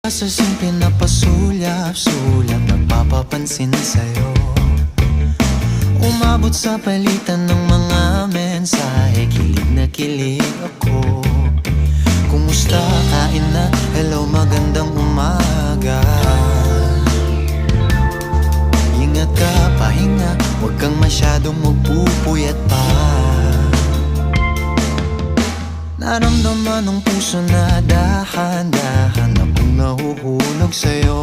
Sa simple na pasulyap-sulyap, nagpapapansin sa'yo. Umabot sa palitan ng mga mensahe, kilig na kilig ako. Kumusta, kain na, hello, magandang umaga. Ingat ka, pahinga, huwag kang masyadong magpupuyat pa. Naramdaman ng puso na dahan-dahan akong nahuhulog sa'yo.